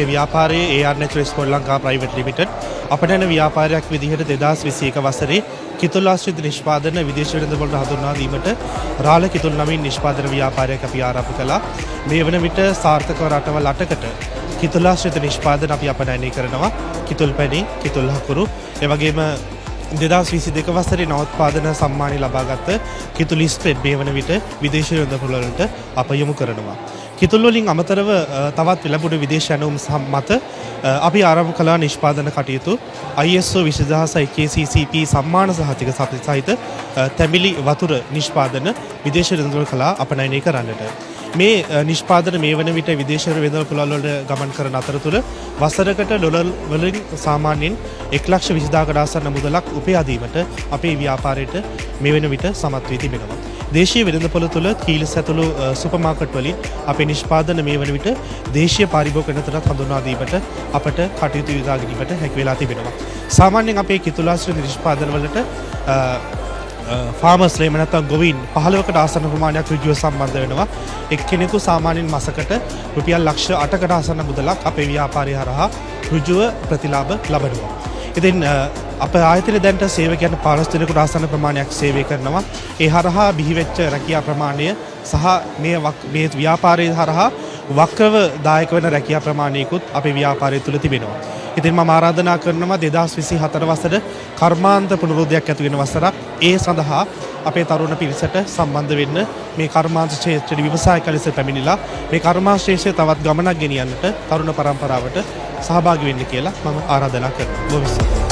අපේ ව්‍යාපාරයේ AR Naturals ශ්‍රී Lanka private limited අපට යන ව්‍යාපාරයක් විදිහට 2021 වසරේ කිතුල් ආශ්‍රිත නිෂ්පාදන විදේශ වෙළඳපොළට හඳුන්වා දීමට රාළ කිතුල් නමින් නිෂ්පාදන ව්‍යාපාරයක් අපි ආරම්භ කළා. මේ වන විට සාර්ථකව රටවල් 8කට කිතුල් ආශ්‍රිත නිෂ්පාදන අපි අපනයනය කරනවා. කිතුල් පැණි, කිතුල් හකුරු, ඒ වගේම 2022 වසරේ නවෝත්පාදන සම්මානය ලබාගත් කිතුල් ස්ප්‍රෙඩ් මේ වන විට විදේශ වෙළඳපොළ වලට අප යොමු කරනවා. කිතුල් වලින් අමතරව තවත් විලබුණු විදේශ ඇණවුම් මත අපි ආරම්භ කළ නිෂ්පාදන කටයුතු ISO 20100CCP සම්මාන සහතික සහිත තැඹිලි වතුර නිෂ්පාදන විදේශ වෙළඳපොළ කලා අපනයනය කරන්නට. මේ නිෂ්පාදන මේ වන විට විදේශ වෙළඳපොළ වල ගමන් කරන අතරතුර වසරකට ඩොලර් වලින් සාමාන්‍යයෙන් 1,20,000කට ආසන්න මුදලක් උපයා දීමට අපේ ව්‍යාපාරයට මේ වෙන විට සමත් වී තිබෙනවා. දේශීය වෙළඳපොළ තුළ කීලස් ඇතුළු සුපර් මාකට් වලින් අපේ නිෂ්පාදන මේ වන විට දේශීය පාරිභෝගික වෙළඳටත් හඳුන්වා දීමට අපට කටයුතු යොදා ගැනීමට හැකි වෙලා තිබෙනවා. සාමාන්‍යයෙන් අපේ කිතුල් ආශ්‍රිත නිෂ්පාදන වලට ෆාමර්ස් එහෙම නැත්නම් ගොවීන් 15කට ආසන්න ප්‍රමාණයක් ඍජුව සම්බන්ධ වෙනවා. එක්කෙනෙකු සාමාන්‍යයෙන් මාසකට රුපියල් ලක්ෂ 8කට ආසන්න මුදලක් අපේ ව්‍යාපාරය හරහා ඍජුව ප්‍රතිලාභ ලබනවා. ඉතින් අප ආයතනයේ දැනට සේවකයන් 15 දෙනෙකුට ආසන්න ප්‍රමාණයක් සේවය කරනවා. ඒ හරහා බිහිවෙච්ච රැකියා ප්‍රමාණය සහ මේ ව්‍යාපාරයේ හරහා වක්‍රව දායක වෙන රැකියා ප්‍රමාණයකුත් අපේ ව්‍යාපාරය තුළ තිබෙනවා. ඉතින් මම ආරාධනා කරනවා 2024 වසර කර්මාන්ත පුනරුද්දයක් ඇති වෙන වසරක්. ඒ සඳහා අපේ තරුණ පිරිසට සම්බන්ධ වෙන්න මේ කර්මාන්ත ක්ෂේත්‍රයේ ව්‍යවසායක ලෙස පැමිණිලා මේ කර්මාන්ත ක්ෂේත්‍රය තවත් ගමනක් ගෙනියන්නට තරුණ පරම්පරාවට සහභාගී වෙන්න කියලා මම ආරාධනා කරනවා.